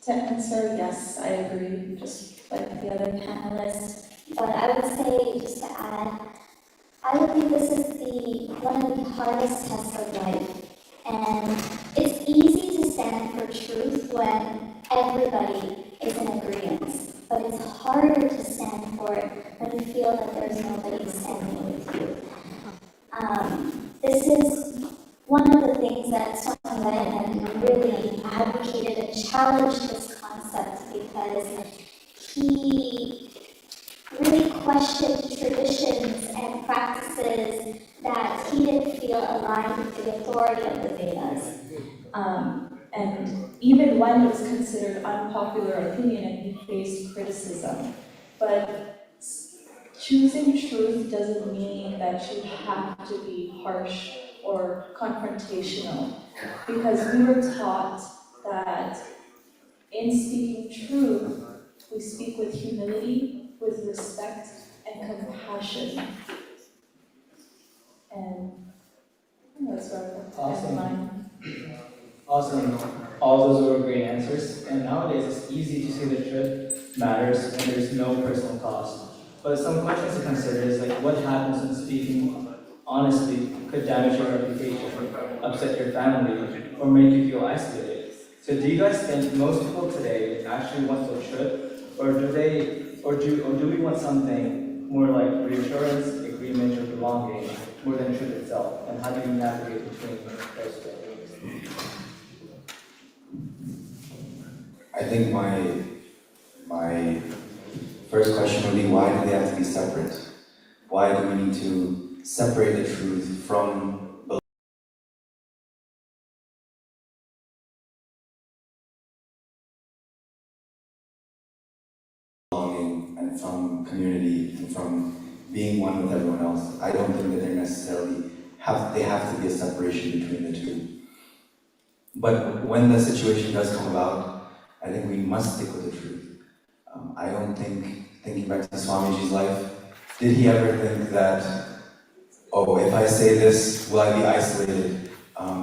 To answer, yes, I agree, just like the other panelists. But I would say, just to add, I believe this is one of the hardest tests of life. And it's easy to stand for truth when everybody is in agreement. But it's harder to stand for it when you feel that there's nobody standing with you. This is one of the things that Swami Vivekananda really advocated and challenged this concept because he really questioned traditions and practices that he didn't feel aligned with the authority of the Vedas. And even when it was considered unpopular opinion and he faced criticism. But choosing truth doesn't mean that you have to be harsh or confrontational, because we were taught that in speaking truth, we speak with humility, with respect, and compassion. And that's what I have in mind. Awesome. All those were great answers. And nowadays, it's easy to say the truth matters when there's no personal cost. But some questions to consider is like, what happens when speaking honestly could damage your reputation, upset your family, or make you feel isolated? So do you guys think most people today actually want the truth, or do we want something more like reassurance, agreement, or belonging more than truth itself? And how do you navigate between those two? I think my first question would be, why do they have to be separate? Why do we need to separate the truth from belonging and from community and from being one with everyone else? I don't think that they necessarily have to be a separation between the two. But when the situation does come about, I think we must stick with the truth. I don't think, thinking back to Swamiji's life, did he ever think that, oh, if I say this, will I be isolated?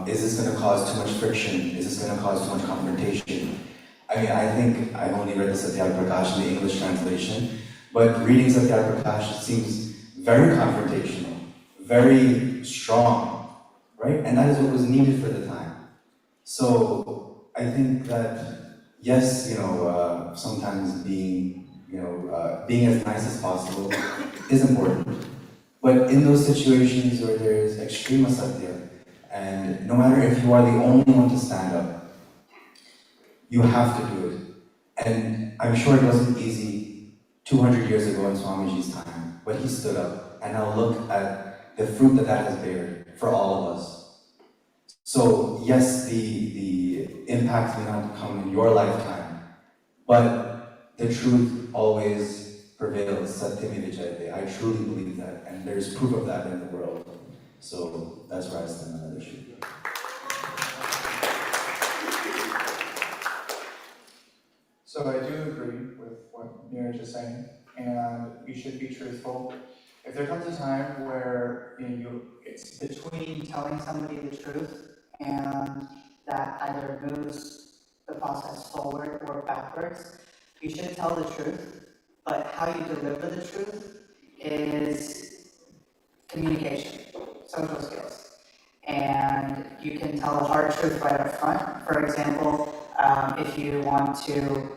Is this going to cause too much friction? Is this going to cause too much confrontation? I mean, I think I've only read the Satyar Prakash in the English translation, but reading Satyar Prakash, it seems very confrontational, very strong, right? And that is what was needed for the time. So I think that, yes, sometimes being as nice as possible is important. But in those situations where there is extreme asatya, and no matter if you are the only one to stand up, you have to do it. And I'm sure it wasn't easy 200 years ago in Swamiji's time, but he stood up, and now look at the fruit that has bared for all of us. So yes, the impact may not come in your lifetime, but the truth always prevails. Satyam Vijayate. I truly believe that, and there's proof of that in the world. So that's where I stand on that issue. So I do agree with what Neeraj is saying, and you should be truthful. If there comes a time where it's between telling somebody the truth and that either moves the process forward or backwards, you should tell the truth, but how you deliver the truth is communication, social skills. And you can tell a hard truth right up front. For example, if you want to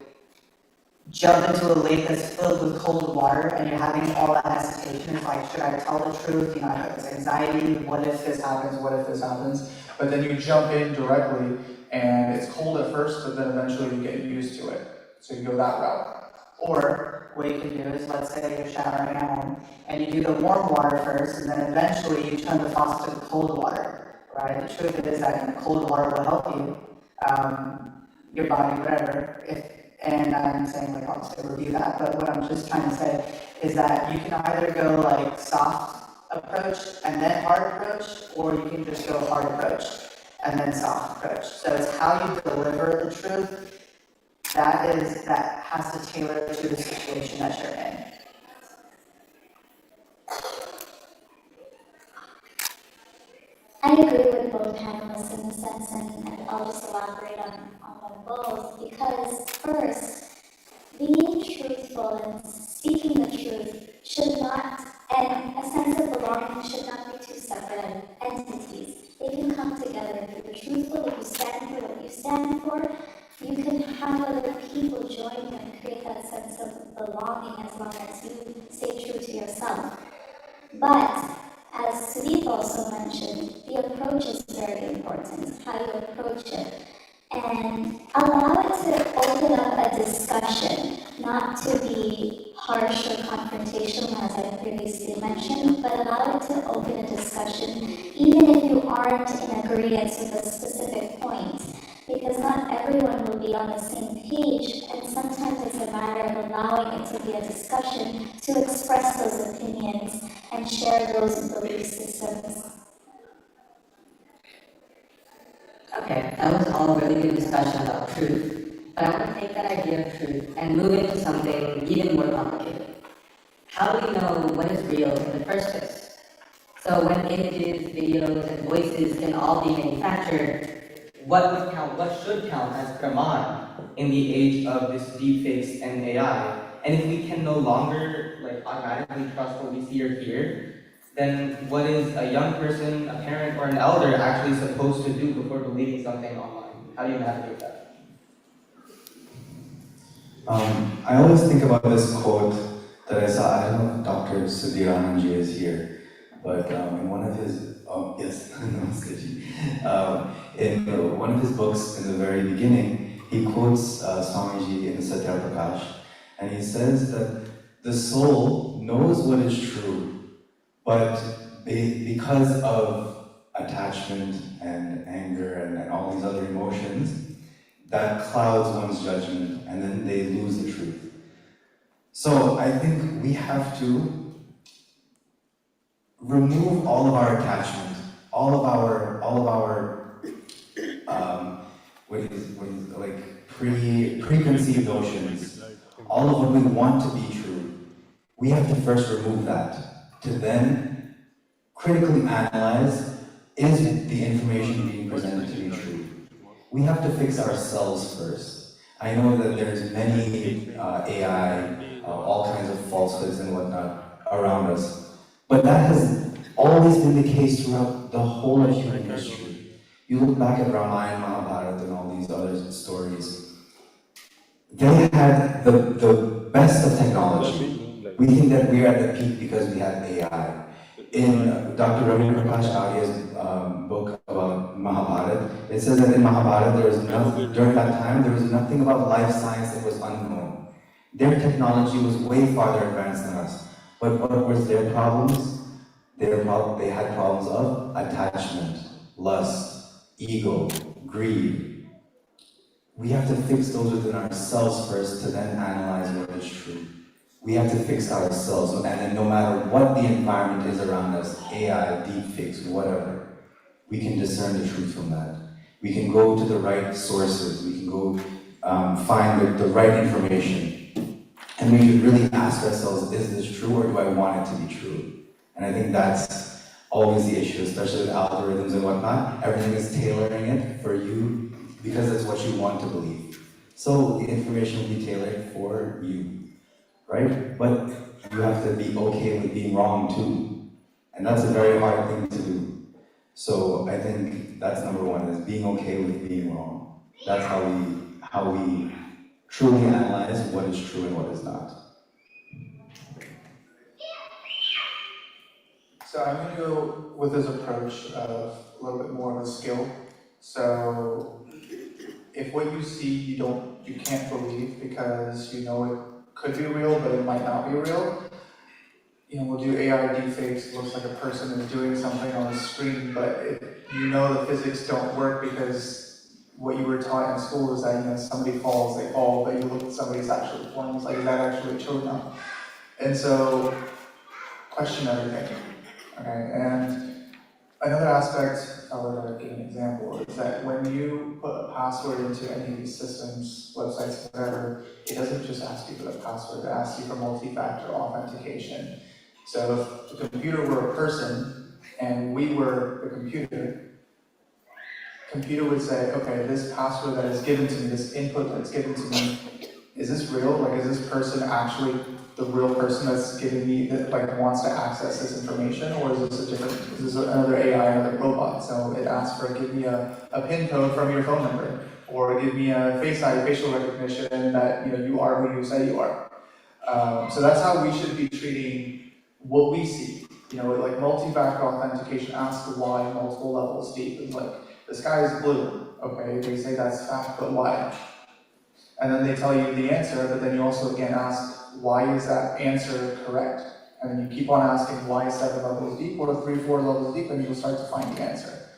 jump into a lake that's filled with cold water and you're having all that hesitation, it's like, should I tell the truth? I have this anxiety, what if this happens, what if this happens? But then you jump in directly and it's cold at first, but then eventually you get used to it. So you go that route. Or what you can do is, let's say you're showering at home and you do the warm water first, and then eventually you turn the faucet to the cold water, right? The truth is that cold water will help you, your body, whatever. And I'm saying, like, obviously review that, but what I'm just trying to say is that you can either go like soft approach and then hard approach, or you can just go hard approach and then soft approach. So it's how you deliver the truth that has to tailor to the situation that you're in. I agree with both panelists in the sense, and I'll just elaborate on them both, because together, if you're truthful, if you stand for what you stand for, you can have other people join you and create that sense of belonging as long as you stay true to yourself. But, as Sudeep also mentioned, the approach is very important, how you approach it. And allow it to open up a discussion, not to be harsh or confrontational, as I previously mentioned, but allow it to open a discussion, even if you aren't in agreement with a specific point. Because not everyone will be on the same page, and sometimes it's a matter of allowing it to be a discussion to express those opinions and share those belief systems. Okay, that was all really good discussion about truth, but I want to take that idea of truth and move into something even more complicated. How do we know what is real in the first place? So when images, videos, and voices can all be manufactured, what would count, what should count as praman in the age of this deepfakes and AI? And if we can no longer automatically trust what we see or hear, then what is a young person, a parent, or an elder actually supposed to do before believing something online? How do you navigate that? I always think about this quote that I saw. I don't know if Dr. Sudhir Anandji is here, but in one of his, yes, no, sketchy. In one of his books, in the very beginning, he quotes Swamiji in Satya Prakash, and he says that the soul knows what is true, but because of attachment and anger and all these other emotions, that clouds one's judgment, and then they lose the truth. So I think we have to remove all of our attachment, all of our preconceived notions, all of what we want to be true. We have to first remove that, to then critically analyze, is the information being presented to be true? We have to fix ourselves first. I know that there's many AI, all kinds of falsehoods and whatnot around us, but that has always been the case throughout the whole of human history. You look back at Ramayana, Mahabharata, and all these other stories. They had the best of technology. We think that we're at the peak because we have AI. In Dr. Ravi Prakash Arya's book about Mahabharata, it says that in Mahabharata, during that time, there was nothing about life science that was unknown. Their technology was way farther advanced than us. But what was their problems? They had problems of attachment, lust, ego, greed. We have to fix those within ourselves first to then analyze what is true. We have to fix ourselves, and then no matter what the environment is around us, AI, deepfakes, whatever, we can discern the truth from that. We can go to the right sources, we can go find the right information. And we should really ask ourselves, is this true or do I want it to be true? And I think that's always the issue, especially with algorithms and whatnot. Everything is tailoring it for you because it's what you want to believe. So the information will be tailored for you, right? But you have to be okay with being wrong too. And that's a very hard thing to do. So I think that's number one, is being okay with being wrong. That's how we truly analyze what is true and what is not. So I'm going to go with this approach of a little bit more of a skill. So if what you see you can't believe because you know it could be real, but it might not be real. We'll do AI deepfakes. It looks like a person is doing something on the screen, but you know the physics don't work because what you were taught in school is that somebody falls, they fall, but you look at somebody's actual form, it's like, is that actually true or not? And so, question everything. Okay, and another aspect, I would give an example, is that when you put a password into any of these systems, websites, whatever, it doesn't just ask you for the password, it asks you for multi-factor authentication. So if the computer were a person and we were the computer would say, okay, this password that is given to me, this input that's given to me, is this real? Like, is this person actually the real person that's giving me, that like wants to access this information, or is this another AI, another robot? So it asks for, give me a PIN code from your phone number, or give me a face ID, facial recognition that you are who you say you are. So that's how we should be treating what we see. Like multi-factor authentication asks why multiple levels deep. It's like, the sky is blue. Okay, they say that's fact, but why? And then they tell you the answer, but then you also again ask, why is that answer correct? And then you keep on asking, why is 7 levels deep, or 3, 4 levels deep, and you'll start to find the answer.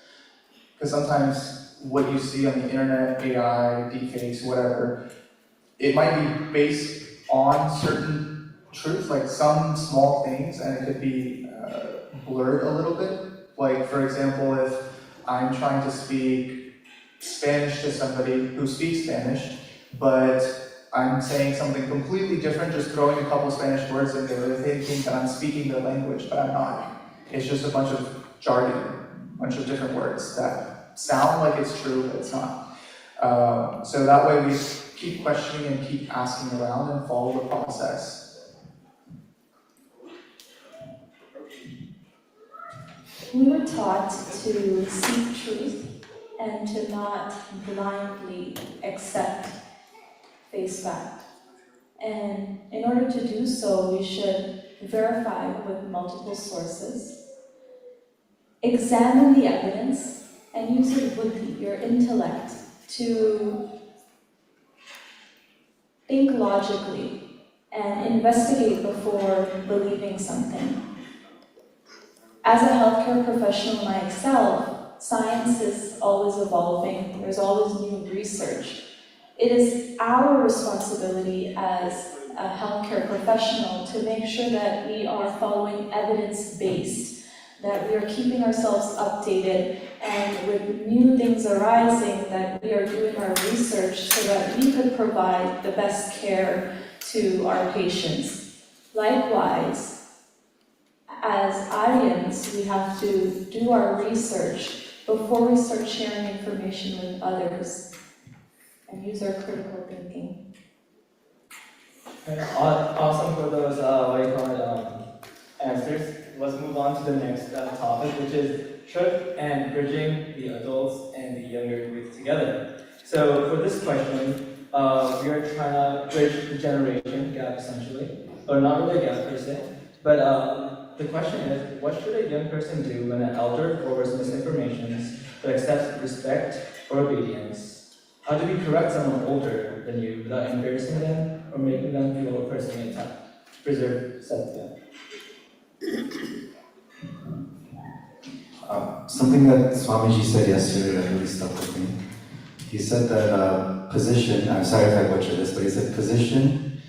Because sometimes what you see on the internet, AI, deepfakes, whatever, it might be based on certain truths, like some small things, and it could be blurred a little bit. Like, for example, if I'm trying to speak Spanish to somebody who speaks Spanish, but I'm saying something completely different, just throwing a couple Spanish words in there, they think that I'm speaking their language, but I'm not. It's just a bunch of jargon, a bunch of different words that sound like it's true, but it's not. So that way we keep questioning and keep asking around and follow the process. We were taught to seek truth and to not blindly accept face fact. And in order to do so, we should verify with multiple sources, examine the evidence, and use your buddhi, your intellect, to think logically and investigate before believing something. As a healthcare professional myself, science is always evolving, there's always new research. It is our responsibility as a healthcare professional to make sure that we are following evidence-based, that we are keeping ourselves updated, and with new things arising, that we are doing our research so that we could provide the best care to our patients. Likewise, as Aryans, we have to do our research before we start sharing information with others and use our critical thinking. Awesome for those, answers. Let's move on to the next topic, which is truth and bridging the adults and the younger youth together. So for this question, we are trying to bridge the generation gap essentially, or not really a gap per se, but the question is, what should a young person do when an elder forwards misinformation but accepts respect or obedience? How do we correct someone older than you without embarrassing them or making them feel personally attacked? Preserve self-care. Something that Swamiji said yesterday that really stuck with me. He said that position, I'm sorry if I butchered this, but he said position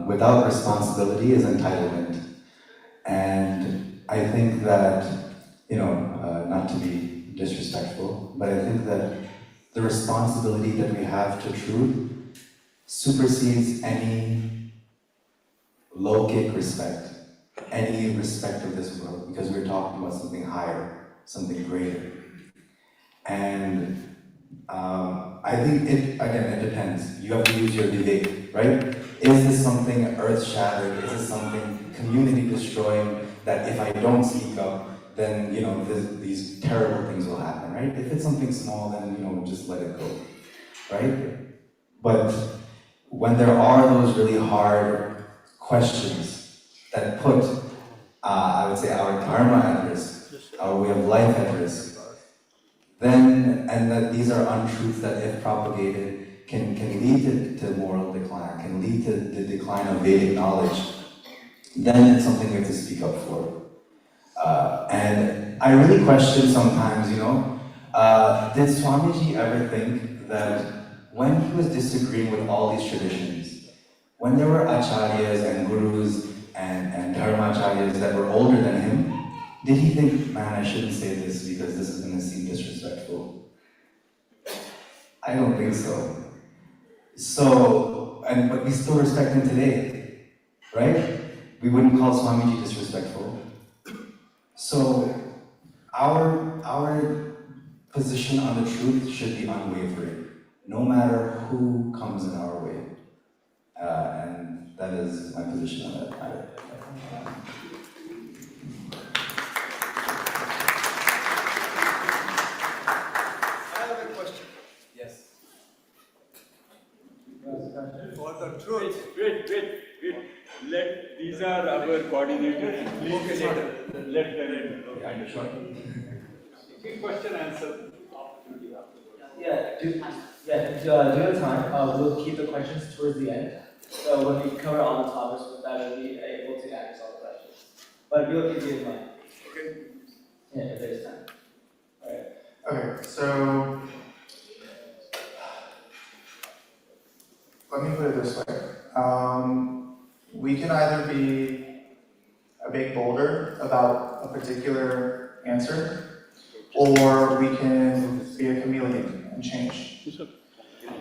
without responsibility is entitlement. And I think that, not to be disrespectful, but I think that the responsibility that we have to truth supersedes any low-kick respect, any respect of this world, because we're talking about something higher, something greater. And I think it depends. You have to use your vivek, right? Is this something earth-shattering? Is this something community-destroying that if I don't speak up, then, these terrible things will happen, right? If it's something small, then, just let it go, right? But when there are those really hard questions that put, I would say, our dharma at risk, our way of life at risk, then, and that these are untruths that if propagated can lead to moral decline, can lead to the decline of Vedic knowledge, then it's something we have to speak up for. And I really question sometimes, did Swamiji ever think that when he was disagreeing with all these traditions, when there were acharyas and gurus and dharmacharyas that were older than him, did he think, man, I shouldn't say this because this is going to seem disrespectful? I don't think so. But we still respect him today, right? We wouldn't call Swamiji disrespectful. So our position on the truth should be unwavering, no matter who comes in our way. And That is my position on that matter. I have a question. Yes. For the truth. Wait. These are our coordinators. Please let them. Yeah, sure. Quick question answer. Due to time, we'll keep the questions towards the end. So when we cover all the topics, with that, we'll be able to answer all the questions. But we'll keep you in mind. Okay. Yeah, if there's time. Alright. Okay, so let me put it this way. We can either be a big boulder about a particular answer, or we can be a chameleon and change.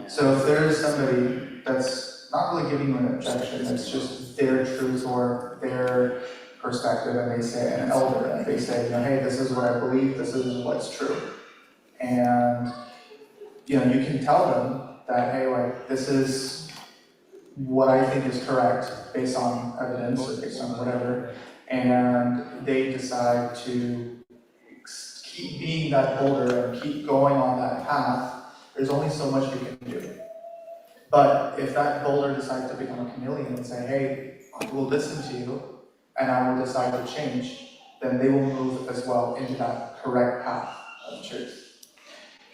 So if there is somebody that's not really giving you an objection, it's just their truth or their perspective, and they say, an elder, and they say, hey, this is what I believe, this is what's true. And, you can tell them that, hey, like, this is what I think is correct based on evidence or based on whatever, and they decide to keep being that boulder and keep going on that path. There's only so much we can do. But if that boulder decides to become a chameleon and say, hey, I will listen to you, and I will decide to change, then they will move as well into that correct path of truth.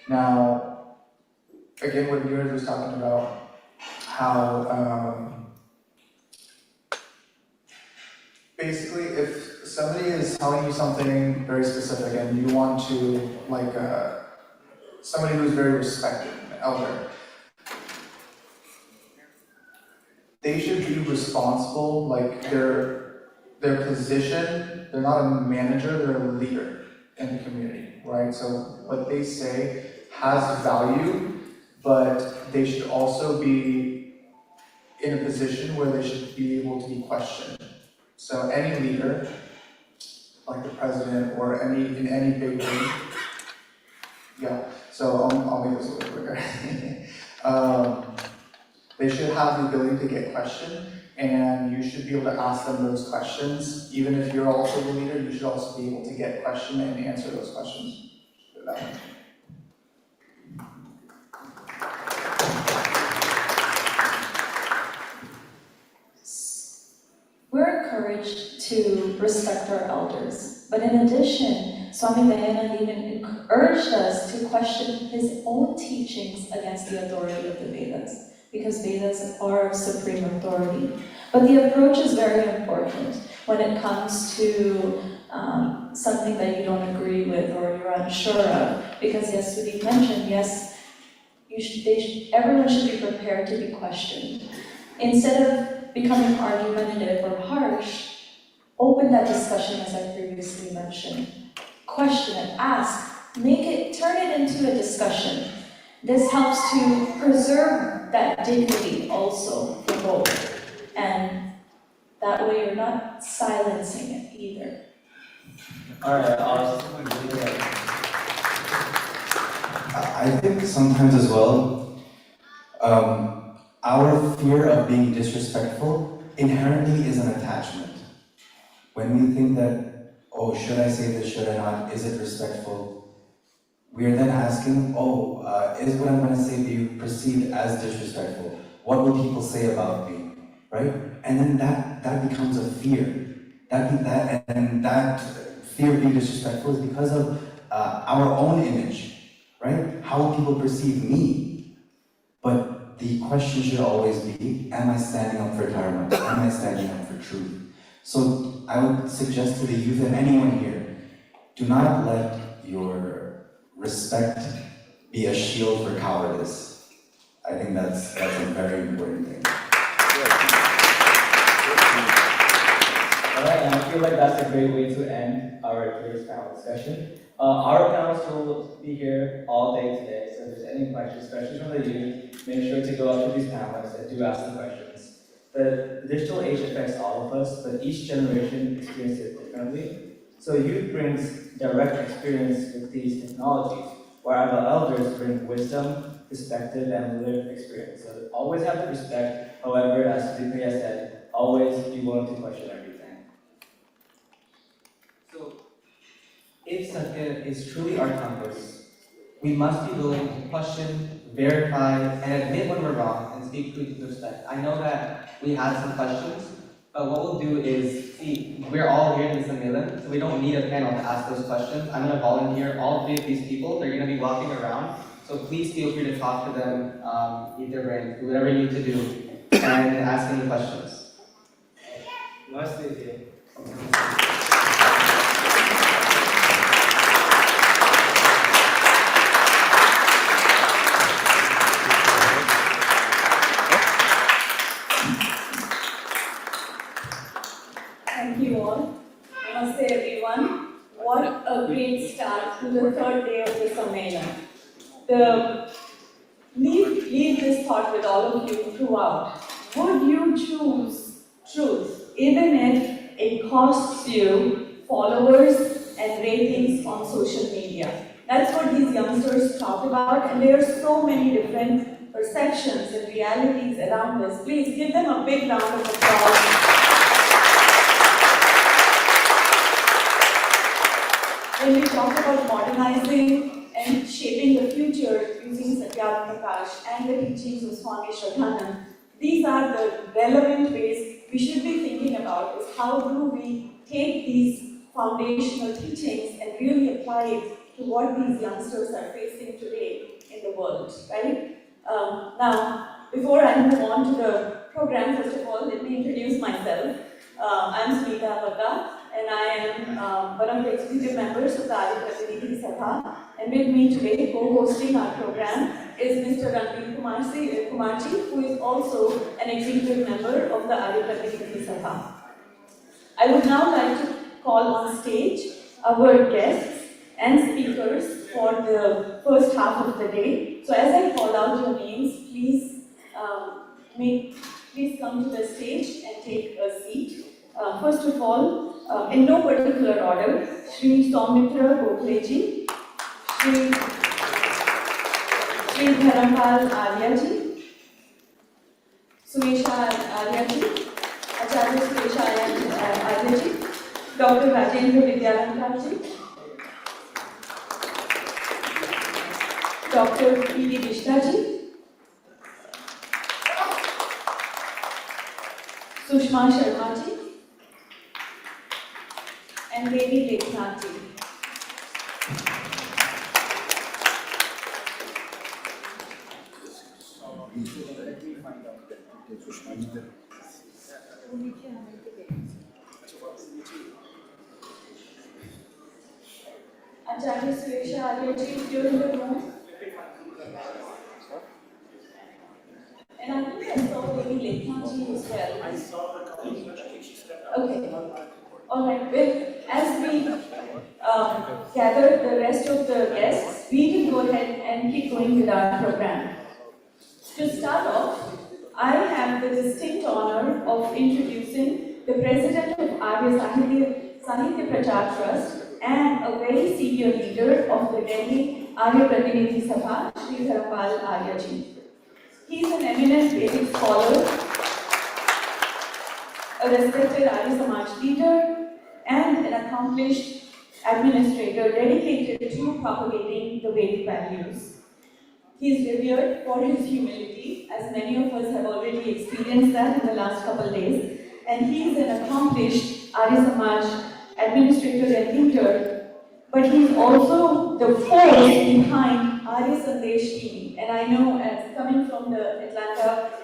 Now, again, what Neeraj was talking about, how basically if somebody is telling you something very specific and you want to, like, somebody who's very respected, an elder, they should be responsible, like their position, they're not a manager, they're a leader in the community, right? So what they say has value, but they should also be in a position where they should be able to be questioned. So any leader, like the president or in any big room, so I'll make this a little quicker. They should have the ability to get questioned, and you should be able to ask them those questions. Even if you're also the leader, you should also be able to get questioned and answer those questions. We're encouraged to respect our elders, but in addition, Swami Dayananda even urged us to question his own teachings against the authority of the Vedas, because Vedas are supreme authority. But the approach is very important when it comes to something that you don't agree with or you're unsure of, because yes, Sudhi mentioned, yes, everyone should be prepared to be questioned. Instead of becoming argumentative or harsh, open that discussion as I previously mentioned. Question it, ask, turn it into a discussion. This helps to preserve that dignity also for both. And that way you're not silencing it either. Alright, I think sometimes as well, our fear of being disrespectful inherently is an attachment. When we think that, oh, should I say this, should I not, is it respectful? We are then asking, is what I'm going to say be perceived as disrespectful? What will people say about me, right? And then that becomes a fear. That fear of being disrespectful is because of our own image, right? How will people perceive me? But the question should always be, am I standing up for dharma? Am I standing up for truth? So I would suggest to the youth and anyone here, do not let your respect be a shield for cowardice. I think that's a very important thing. Alright, and I feel like that's a great way to end our today's panel discussion. Our panelists will be here all day today, so if there's any questions, especially from the youth, make sure to go up to these panelists and do ask them questions. The digital age affects all of us, but each generation experiences it differently. So youth brings direct experience with these technologies, while the elders bring wisdom, perspective, and lived experience. So always have the respect. However, as Priya said, always be willing to question everything. So, if Satya is truly our compass, we must be willing to question, verify, and admit when we're wrong and speak truth with respect. I know that we have some questions, but what we'll do is, see, we're all here in the Sammelan, so we don't need a panel to ask those questions. I'm going to volunteer all 3 of these people. They're going to be walking around, so please feel free to talk to them, eat their brains, do whatever you need to do, and ask any questions. Namaste, Jay. Thank you all. Namaste everyone. What a great start to the third day of the Sammelan. Leave this thought with all of you throughout. Would you choose truth even if it costs you followers and ratings on social media? That's what these youngsters talk about, and there are so many different perceptions and realities around this. Please give them a big round of applause. When we talk about modernizing and shaping the future using Satyam Prakash and the teachings of Swami Shraddhanand, these are the relevant ways we should be thinking about is how do we take these foundational teachings and really apply it to what these youngsters are facing today in the world, right? Now, before I move on to the program, first of all, let me introduce myself. I'm Smita Bhatta, and I am one of the executive members of the Arya Pratinidhi Sabha. And with me today, co-hosting our program, is Mr. Ranveer Kumarji, who is also an executive member of the Arya Pratinidhi Sabha. I would now like to call on stage our guests and speakers for the first half of the day. So as I call out your names, please come to the stage and take a seat. First of all, in no particular order, Shri Soumitra Gokhleji, Shri Dharampal Aryaji, Suresha Aryaji, Acharya Suresha Aryaji, Dr. Rajendra Vidyalankarji, Dr. P.D. Vishnaji, Sushma Sharmaji, and Devi Leknathji. Acharya Suresha Aryaji, if you're in the room. And I think I saw Devi Leknathji as well. I saw the couple. Okay. All right. Well, as we gather the rest of the guests, we will go ahead and keep going with our program. To start off, I have the distinct honor of introducing the president of Arya Sahitya Prachar Trust and a very senior leader of the Delhi Arya Pratinidhi Sabha, Shri Dharampal Aryaji. He is an eminent Vedic scholar, a respected Arya Samaj leader, and an accomplished administrator dedicated to propagating the Vedic values. He is revered for his humility, as many of us have already experienced that in the last couple days, and he is an accomplished Arya Samaj administrator and leader, but he is also the force behind Arya Sandesh TV. And I know, as coming from the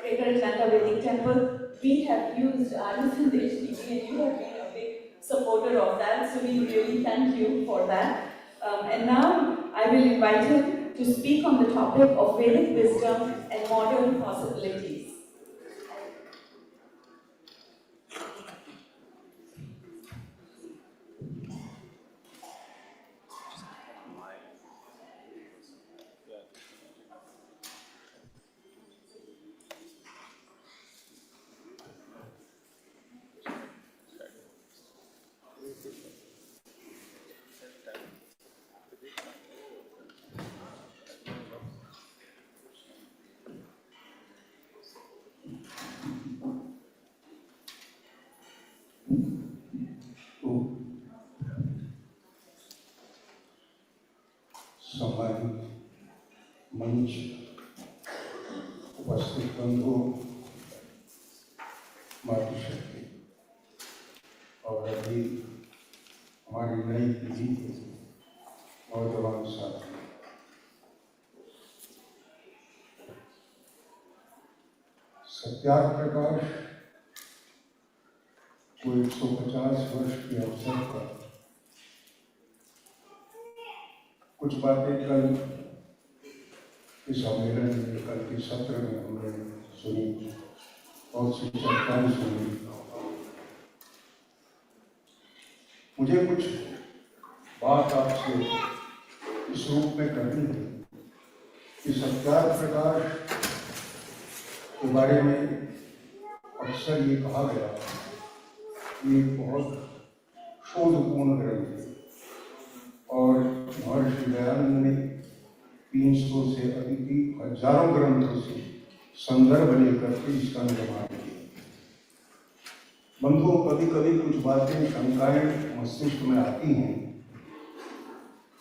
Greater Atlanta Vedic Temple, we have used Arya Sandesh TV, and you have been a big supporter of that, so we really thank you for that. And now I will invite him to speak on the topic of Vedic wisdom and modern possibilities. मंच उपस्थित बंधुओं, मातृशक्ति और अभी हमारी नई पीढ़ी के नौजवान साथी, सत्याग्रह प्रकाश को 150 वर्ष के अवसर पर कुछ बातें कल इस सम्मेलन में, कल के सत्र में हमने सुनी, बहुत सी चर्चाएं सुनी। मुझे कुछ बात आपसे इस रूप में करनी है कि सत्याग्रह प्रकाश के बारे में अक्सर ये कहा गया कि एक बहुत शोधपूर्ण ग्रंथ है और महर्षि दयानंद ने 300 से अधिक हजारों ग्रंथों से संदर्भ लेकर के इसका निर्माण किया। बंधुओं, कभी कभी कुछ बातें, शंकाएं मस्तिष्क में आती हैं,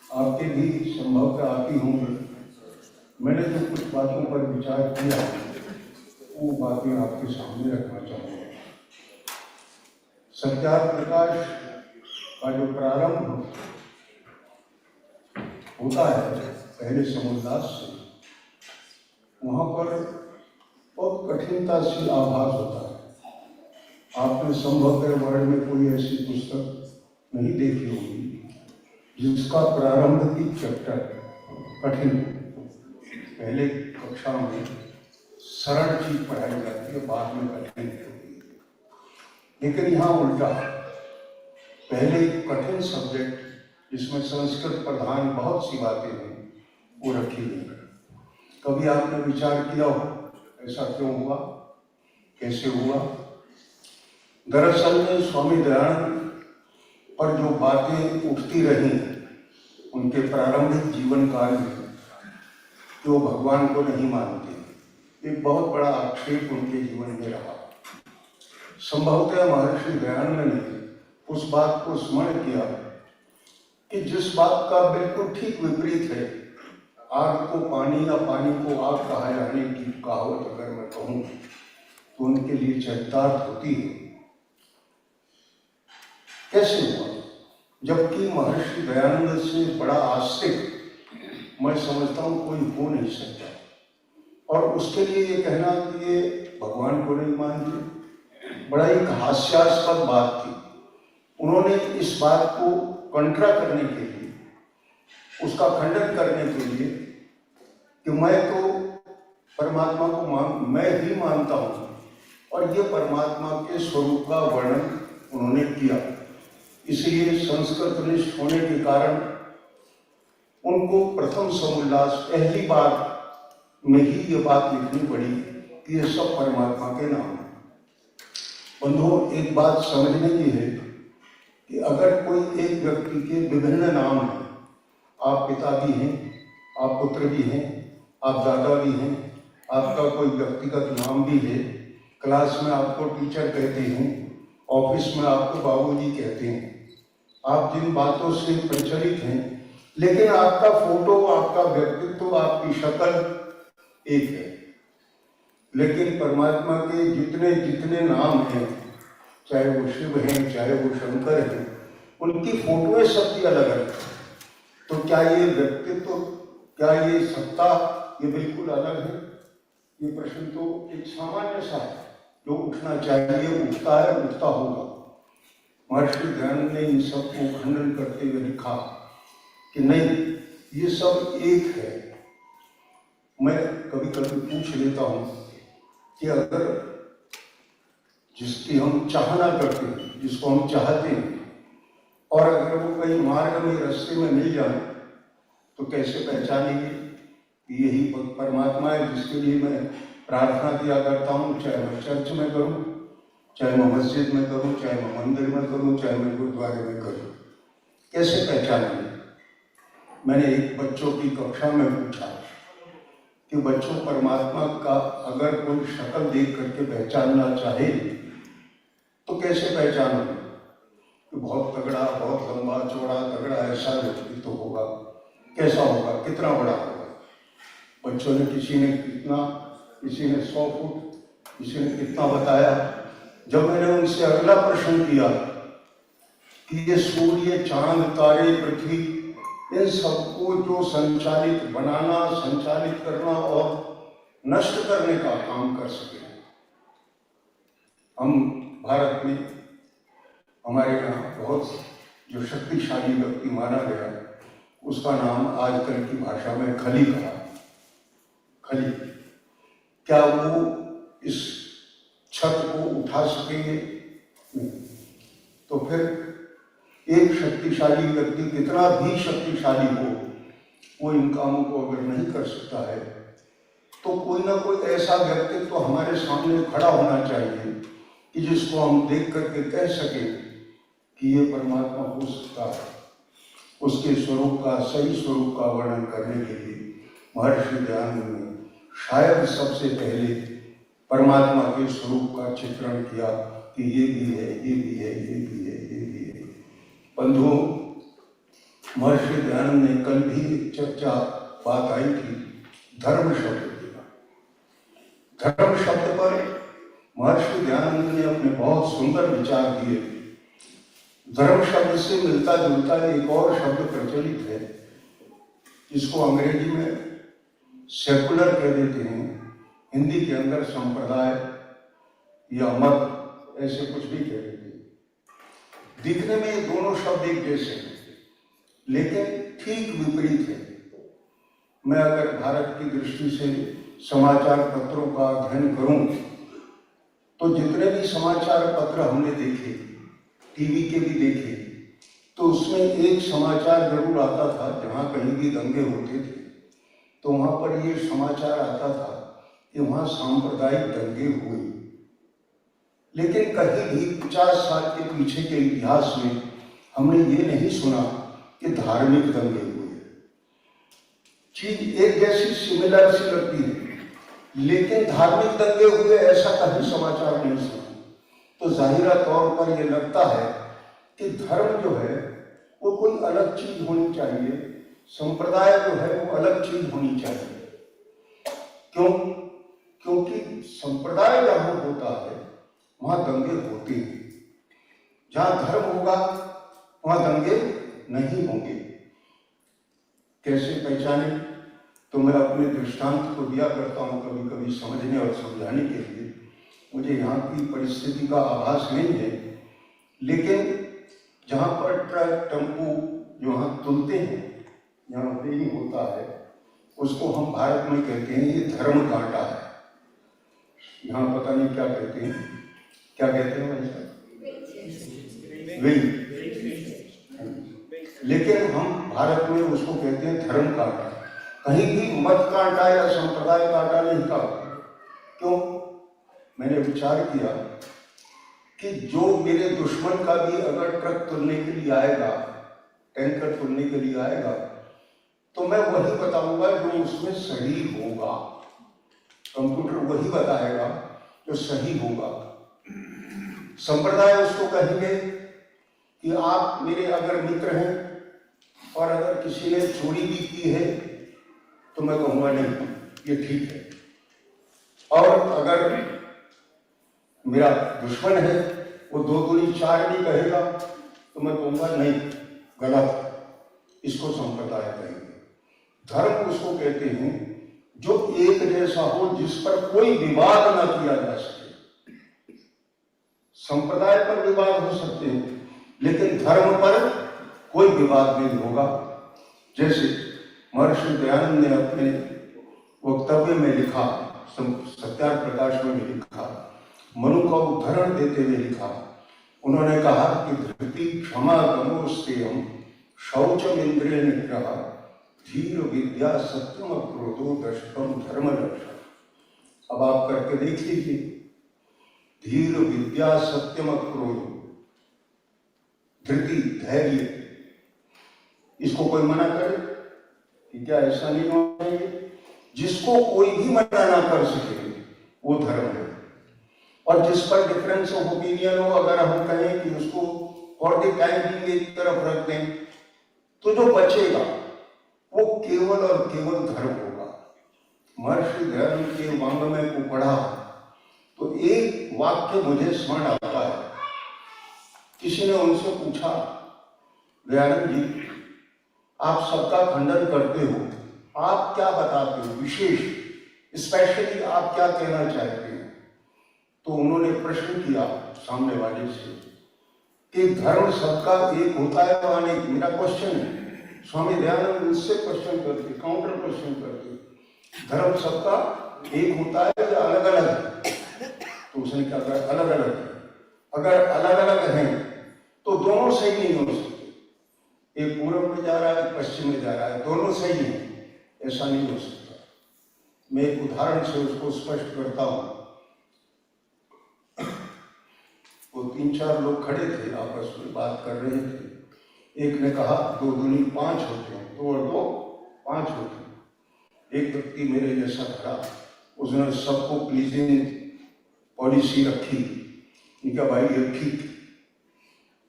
आपके भी संभवतः आती होंगी। मैंने जो कुछ बातों पर विचार किया वो बातें आपके सामने रखना चाहूँगा। सत्याग्रह प्रकाश का जो प्रारंभ होता है पहले समुद्रास से, वहाँ पर बहुत कठिनता से आभास होता है। आपने संभवतः वर्ल्ड में कोई ऐसी पुस्तक नहीं देखी होगी जिसका प्रारंभिक चैप्टर कठिन हो। पहले कक्षा में सरल चीज पढ़ाई जाती है, बाद में कठिन होती है। लेकिन यहाँ उल्टा, पहले कठिन सब्जेक्ट जिसमें संस्कृत प्रधान बहुत सी बातें हैं वो रखी गई। कभी आपने विचार किया हो ऐसा क्यों हुआ, कैसे हुआ? दरअसल में स्वामी दयानंद पर जो बातें उठती रही उनके प्रारंभिक जीवन काल में, जो भगवान को नहीं मानते, एक बहुत बड़ा आक्षेप उनके जीवन में रहा। संभवतः महर्षि दयानंद ने उस बात को स्मरण किया कि जिस बात का बिल्कुल ठीक विपरीत है, आग को पानी या पानी को आग कहा जाने की कहावत अगर मैं कहूँ तो उनके लिए चरितार्थ होती है। कैसे हुआ? जबकि महर्षि दयानंद से बड़ा आस्तिक मैं समझता हूँ कोई हो नहीं सकता, और उसके लिए ये कहना कि ये भगवान को नहीं मानते, बड़ा एक हास्यास्पद बात थी। उन्होंने इस बात को कंट्रा करने के लिए, उसका खंडन करने के लिए कि मैं तो परमात्मा को मैं ही मानता हूँ, और ये परमात्मा के स्वरूप का वर्णन उन्होंने किया। इसलिए संस्कृतनिष्ठ होने के कारण उनको प्रथम समुल्लास पहली बार में ही ये बात लिखनी पड़ी कि ये सब परमात्मा के नाम है। बंधुओं, एक बात समझने की है कि अगर कोई एक व्यक्ति के विभिन्न नाम हैं, आप पिता भी हैं, आप पुत्र भी हैं, आप दादा भी हैं, आपका कोई व्यक्तिगत नाम भी है, क्लास में आपको टीचर कहते हैं, ऑफिस में आपको बाबूजी कहते हैं, आप जिन बातों से प्रचलित हैं, लेकिन आपका फोटो, आपका व्यक्तित्व, आपकी शक्ल एक है। लेकिन परमात्मा के जितने जितने नाम हैं, चाहे वो शिव हैं, चाहे वो शंकर हैं, उनकी फोटोएं सबकी अलग अलग है। तो क्या ये व्यक्तित्व, क्या ये सत्ता, ये बिल्कुल अलग है? ये प्रश्न तो एक सामान्य सा है जो उठना चाहिए, उठता है, उठता होगा। महर्षि दयानंद ने इन सब को खंडन करते हुए लिखा कि नहीं, ये सब एक है। मैं कभी कभी पूछ लेता हूँ कि अगर जिसकी हम चाहना करते हैं, जिसको हम चाहते हैं, और अगर वो कहीं मार्ग में, रास्ते में मिल जाए तो कैसे पहचानेंगे यही परमात्मा है जिसके लिए मैं प्रार्थना किया करता हूँ, चाहे मैं चर्च में करूँ, चाहे मैं मस्जिद में करूँ, चाहे मैं मंदिर में करूँ, चाहे मैं गुरुद्वारे में करूँ? कैसे पहचानेंगे? मैंने एक बच्चों की कक्षा में पूछा कि बच्चों, परमात्मा का अगर कोई शक्ल देख करके पहचानना चाहे तो कैसे पहचानोगे? कि बहुत तगड़ा, बहुत लंबा चौड़ा, तगड़ा ऐसा व्यक्ति तो होगा, कैसा होगा, कितना बड़ा होगा? बच्चों ने किसी ने 100 फुट, किसी ने कितना बताया। जब मैंने उनसे अगला प्रश्न किया कि ये सूर्य, चांद, तारे, पृथ्वी, इन सबको जो संचालित बनाना, संचालित करना और नष्ट करने का काम कर सके, हम भारत में हमारे यहाँ बहुत जो शक्तिशाली व्यक्ति माना गया, उसका नाम आजकल की भाषा में खली कहा। खली, क्या वो इस छत को उठा सकेंगे? नहीं। तो फिर एक शक्तिशाली व्यक्ति कितना भी शक्तिशाली हो, वो इन कामों को अगर नहीं कर सकता है, तो कोई ना कोई ऐसा व्यक्तित्व तो हमारे सामने खड़ा होना चाहिए कि जिसको हम देख करके कह सकें कि ये परमात्मा हो सकता है। उसके स्वरूप का, सही स्वरूप का वर्णन करने के लिए महर्षि दयानंद ने शायद सबसे पहले परमात्मा के स्वरूप का चित्रण किया कि ये भी है, ये भी है, ये भी है, ये भी है। बंधुओं, महर्षि दयानंद ने कल भी चर्चा बात आई थी धर्म शब्द की। धर्म शब्द पर महर्षि दयानंद ने अपने बहुत सुंदर विचार दिए। धर्म शब्द से मिलता जुलता एक और शब्द प्रचलित है, जिसको अंग्रेजी में सेकुलर कह देते हैं, हिंदी के अंदर संप्रदाय या मत, ऐसे कुछ भी कह देते हैं। दिखने में ये दोनों शब्द एक जैसे हैं, लेकिन ठीक विपरीत है। मैं अगर भारत की दृष्टि से समाचार पत्रों का अध्ययन करूं, तो जितने भी समाचार पत्र हमने देखे, टीवी के भी देखे, तो उसमें एक समाचार जरूर आता था, जहां कहीं भी दंगे होते थे तो वहां पर ये समाचार आता था कि वहां सांप्रदायिक दंगे हुए। लेकिन कहीं भी 50 साल के पीछे के इतिहास में हमने ये नहीं सुना कि धार्मिक दंगे हुए। चीज एक जैसी सिमिलर सी लगती है, लेकिन धार्मिक दंगे हुए ऐसा कहीं समाचार नहीं सुना। तो जाहिरा तौर पर यह लगता है कि धर्म जो है वो कोई अलग चीज होनी चाहिए, संप्रदाय जो है वो अलग चीज होनी चाहिए। क्यों? क्योंकि संप्रदाय जहां होता है वहां दंगे होते हैं, जहां धर्म होगा वहां दंगे नहीं होंगे। कैसे पहचाने? तो मैं अपने दृष्टांत को दिया करता हूं कभी कभी समझने और समझाने के लिए। मुझे यहाँ की परिस्थिति का आभास नहीं है, लेकिन जहाँ पर ट्रक, टेम्पू जो यहाँ तुलते हैं, यहाँ नहीं होता है, उसको हम भारत में कहते हैं ये धर्म कांटा है। यहाँ पता नहीं क्या कहते हैं, क्या कहते हैं भाई साहब? लेकिन हम भारत में उसको कहते हैं धर्म कांटा। कहीं भी मत कांटा या संप्रदाय कांटा नहीं काटा। क्यों? मैंने विचार किया कि जो मेरे दुश्मन का भी अगर ट्रक तुलने के लिए आएगा, टैंकर तुलने के लिए आएगा, तो मैं वही बताऊंगा जो उसमें सही होगा। कंप्यूटर वही बताएगा जो सही होगा। संप्रदाय उसको कहेंगे कि आप मेरे अगर मित्र हैं और अगर किसी ने चोरी भी की है तो मैं कहूँगा नहीं, ये ठीक है। और अगर मेरा दुश्मन है, वो 2 दूनी 4 भी कहेगा तो मैं कहूँगा नहीं, गलत, इसको संप्रदाय कहेंगे। धर्म उसको कहते हैं जो एक जैसा हो, जिस पर कोई विवाद न किया जा सके। संप्रदाय पर विवाद हो सकते हैं, लेकिन धर्म पर कोई विवाद नहीं होगा। जैसे महर्षि दयानंद ने अपने वक्तव्य में लिखा, सत्यार्थ प्रकाश में भी लिखा, मनु का उदाहरण देते हुए लिखा। उन्होंने कहा कि धृति क्षमा गमोस्तेयम शौचम इंद्रिय निग्रह धीर विद्या सत्यम क्रोधो दशकम धर्म लक्षण। अब आप करके देख लीजिए, धीर विद्या सत्यम क्रोध, धृति धैर्य, इसको कोई मना करे कि क्या ऐसा नहीं होना चाहिए? जिसको कोई भी मना ना कर सके वो धर्म है। और जिस पर डिफरेंस ऑफ ओपिनियन हो, अगर हम कहें कि उसको फॉर द टाइम बीइंग एक तरफ रख दें, तो जो बचेगा वो केवल और केवल धर्म होगा। महर्षि दयानंद के वाङ्मय को पढ़ा तो एक वाक्य मुझे स्मरण आता है। किसी ने उनसे पूछा, दयानंद जी आप सबका खंडन करते हो, आप क्या बताते हो विशेष, स्पेशली आप क्या कहना चाहते हैं? तो उन्होंने प्रश्न किया सामने वाले से कि धर्म सबका एक होता है तो अनेक। मेरा क्वेश्चन है, स्वामी दयानंद उससे क्वेश्चन करते, काउंटर क्वेश्चन करते, धर्म सबका एक होता है या अलग अलग है? तो उसने क्या कहा, अलग अलग है। अगर अलग अलग हैं तो दोनों सही नहीं हो सकते, एक पूर्व में जा रहा है एक पश्चिम में जा रहा है, दोनों सही हैं, ऐसा नहीं हो सकता। मैं एक उदाहरण से उसको स्पष्ट करता हूं। वो 3-4 लोग खड़े थे, आपस में बात कर रहे थे। एक ने कहा 2 दूनी 5 होते हैं, 2 और 2 5 होते हैं। एक व्यक्ति मेरे जैसा खड़ा, उसने सबको प्लीजिंग पॉलिसी रखी, इनका भाई ये ठीक।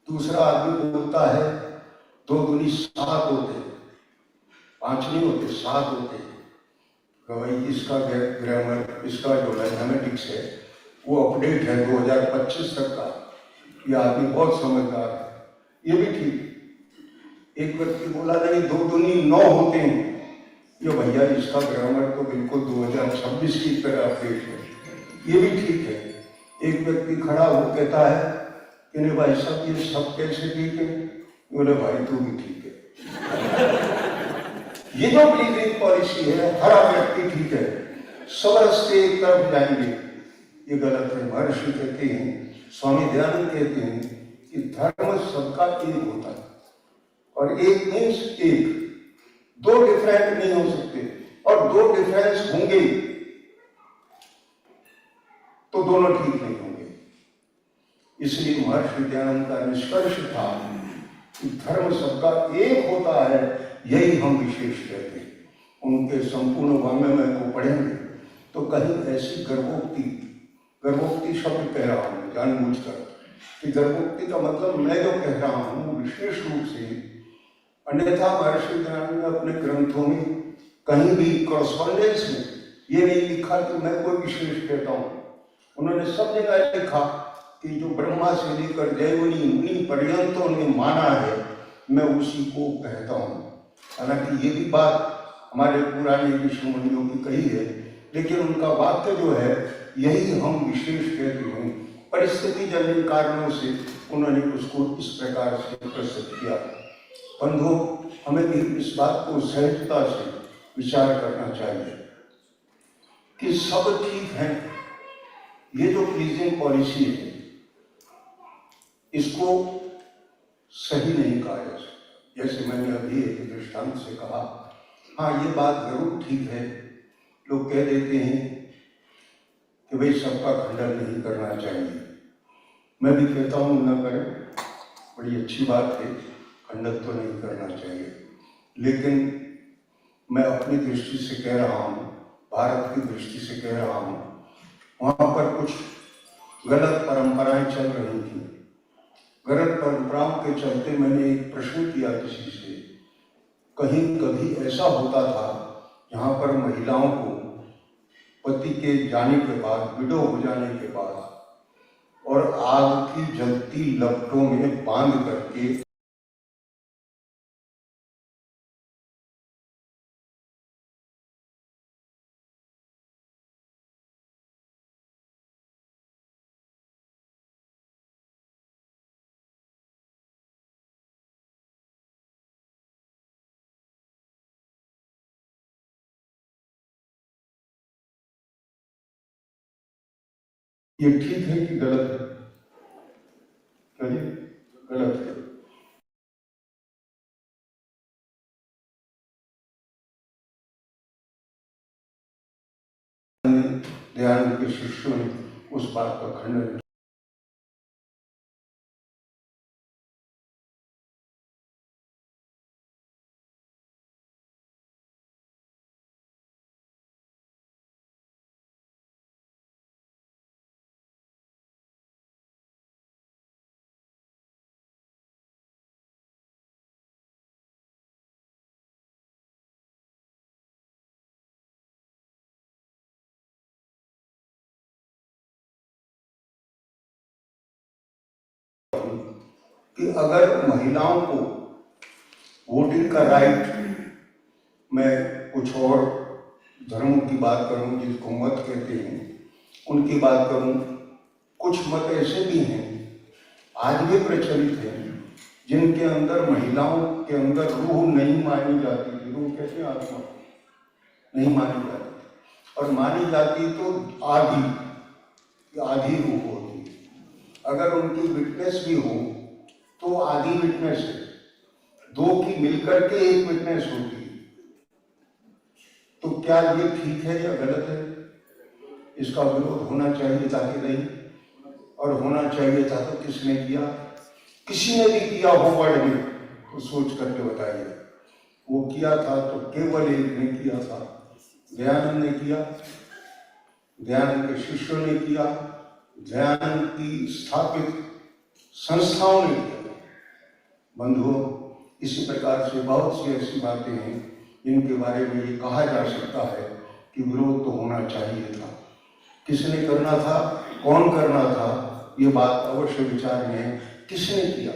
दूसरा आदमी बोलता है 2 दूनी 7 होते हैं, 5 नहीं होते, 7 होते हैं। भाई इसका ग्रामर, इसका जो मैथमेटिक्स है वो अपडेट है 2025 तक का, ये आदमी बहुत समझदार है, ये भी ठीक। एक व्यक्ति बोला नहीं 2 दूनी 9 होते हैं, ये भैया इसका ग्रामर तो बिल्कुल 2026 की तरह अपडेट है, ये भी ठीक है। एक व्यक्ति खड़ा वो कहता है कि नहीं भाई साहब ये सब कैसे ठीक है? बोले भाई तू भी ठीक है। ये जो प्लीजिंग पॉलिसी है, हर व्यक्ति ठीक है, सब रास्ते एक तरफ जाएंगे, ये गलत है। महर्षि कहते हैं, स्वामी दयानंद कहते हैं कि धर्म सबका एक होता है, और एक मीन्स एक, 2 डिफरेंट नहीं हो सकते, और 2 डिफरेंस होंगे तो दोनों ठीक नहीं होंगे। इसलिए महर्षि दयानंद का निष्कर्ष था कि धर्म सबका एक होता है, यही हम विशेष कहते हैं। उनके संपूर्ण वाङ्मय को पढ़ेंगे तो कहीं ऐसी गर्भोक्ति, गर्भोक्ति शब्द कह रहा हूं जानबूझकर कि गर्भोक्ति का मतलब मैं जो कह रहा हूं विशेष रूप से, अन्यथा महर्षि दयानंद ने अपने ग्रंथों में कहीं भी कॉरस्पॉन्डेंस में ये नहीं लिखा कि मैं कोई विशेष कहता हूं। उन्होंने सब जगह लिखा कि जो ब्रह्मा से लेकर जैवनी मुनि पर्यंतों ने माना है, मैं उसी को कहता हूं। हालांकि ये भी बात हमारे पुराने ऋषि मुनियों की कही है, लेकिन उनका वाक्य जो है यही हम विशेष कहते हैं। परिस्थिति जन्य कारणों से उन्होंने उसको इस प्रकार से प्रस्तुत किया। बंधु, हमें इस बात को सहजता से विचार करना चाहिए कि सब ठीक है। ये जो प्लीजिंग पॉलिसी है इसको सही नहीं कहा जा सकता। जैसे मैंने अभी एक दृष्टांत से कहा, हाँ ये बात जरूर ठीक है, लोग कह देते हैं कि भाई सबका खंडन नहीं करना चाहिए। मैं भी कहता हूँ न करें, बड़ी अच्छी बात है, खंडन तो नहीं करना चाहिए, लेकिन मैं अपनी दृष्टि से कह रहा हूँ, भारत की दृष्टि से कह रहा हूँ, वहाँ पर कुछ गलत परंपराएं चल रही थी। गलत परंपराओं के चलते मैंने एक प्रश्न किया किसी से, कहीं कभी ऐसा होता था जहाँ पर महिलाओं को पति के जाने के बाद, विडो हो जाने के बाद, और आग की जलती लपटों में बांध करके ये ठीक है कि गलत है? कहिए, गलत है। दयानंद के शिष्यों ने उस बात का खंडन कि अगर महिलाओं को वोटिंग का राइट, मैं कुछ और धर्मों की बात करूं जिसको मत कहते हैं उनकी बात करूं, कुछ मत ऐसे भी हैं आज भी प्रचलित हैं जिनके अंदर महिलाओं के अंदर रूह नहीं मानी जाती, रूह कहते हैं आत्मा नहीं मानी जाती, और मानी जाती तो आधी रूह होती। अगर उनकी विटनेस भी हो तो आधी विटनेस है, दो की मिलकर के एक विटनेस होती है। तो क्या ये ठीक है या गलत है? इसका विरोध होना चाहिए था कि नहीं, और होना चाहिए था तो किसने किया? किसी ने भी किया हो वर्ल्ड में तो सोच करके बताइए। वो किया था तो केवल एक ने किया था, दयानंद ने किया, दयानंद के शिष्यों ने किया, दयानंद की स्थापित संस्थाओं ने किया। बंधुओं, इसी प्रकार से बहुत सी ऐसी बातें हैं जिनके बारे में ये कहा जा सकता है कि विरोध तो होना चाहिए था। किसने करना था, कौन करना था, ये बात अवश्य विचार में है। किसने किया?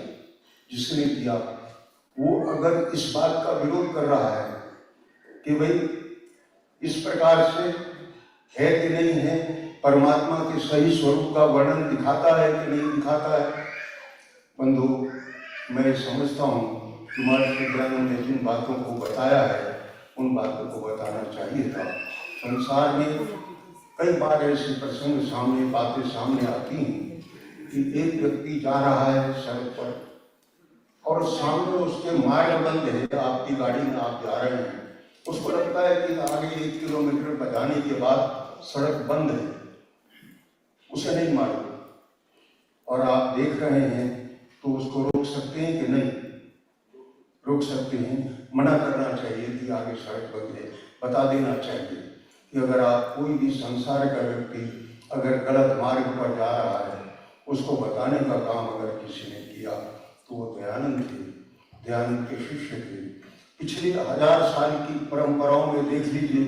जिसने किया वो अगर इस बात का विरोध कर रहा है कि भाई इस प्रकार से है कि नहीं है, परमात्मा के सही स्वरूप का वर्णन दिखाता है कि नहीं दिखाता है, बंधु मैं समझता हूँ कि महर्षि दयानंद ने जिन बातों को बताया है उन बातों को बताना चाहिए था। संसार में कई बार ऐसे प्रसंग सामने, बातें सामने आती हैं कि एक व्यक्ति जा रहा है सड़क पर और सामने उसके मार्ग बंद है, आपकी गाड़ी में आप जा रहे हैं, उसको लगता है कि आगे 1 किलोमीटर बजाने के बाद सड़क बंद है, उसे नहीं मालूम और आप देख रहे हैं तो उसको रोक सकते हैं कि नहीं? रोक सकते हैं, मना करना चाहिए कि आगे सड़क बंद है, बता देना चाहिए कि अगर आप कोई भी संसार का व्यक्ति अगर गलत मार्ग पर जा रहा है, उसको बताने का काम अगर किसी ने किया तो वो दयानंद थे, दयानंद के शिष्य थे। पिछले 1000 साल की परंपराओं में देख लीजिए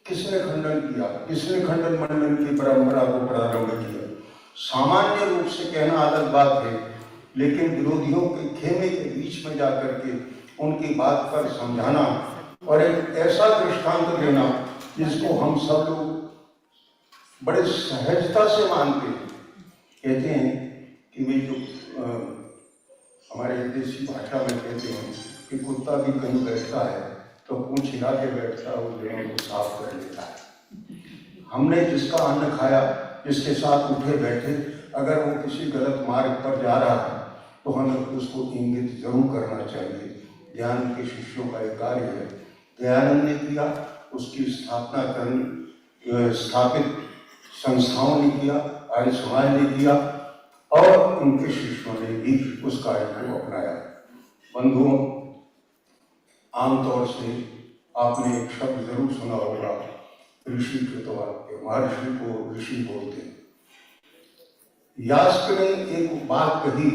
किसने खंडन किया, किसने खंडन मंडन की परंपरा को प्रारंभ किया। सामान्य रूप से कहना अलग बात है, लेकिन विरोधियों के खेमे के बीच में जाकर के उनकी बात पर समझाना और एक ऐसा दृष्टांत देना जिसको हम सब लोग बड़े सहजता से मानते हैं। कहते हैं कि वे जो हमारे देसी भाषा में कहते हैं कि कुत्ता भी कहीं बैठता है तो पूंछ हिला के बैठता है, उस जगह को साफ कर लेता है। हमने जिसका अन्न खाया, जिसके साथ उठे बैठे, अगर वो किसी गलत मार्ग पर जा रहा है तो हमें उसको इंगित जरूर करना चाहिए। दयानंद के शिष्यों का एक कार्य है, दयानंद ने किया, उसकी स्थापना करने स्थापित संस्थाओं ने किया, आर्य समाज ने किया और उनके शिष्यों ने भी उस कार्य को अपनाया। बंधुओं, आमतौर से आपने एक शब्द जरूर सुना होगा, ऋषि कृतवाक्य, महर्षि को ऋषि बोलते हैं। यास्क ने एक बात कही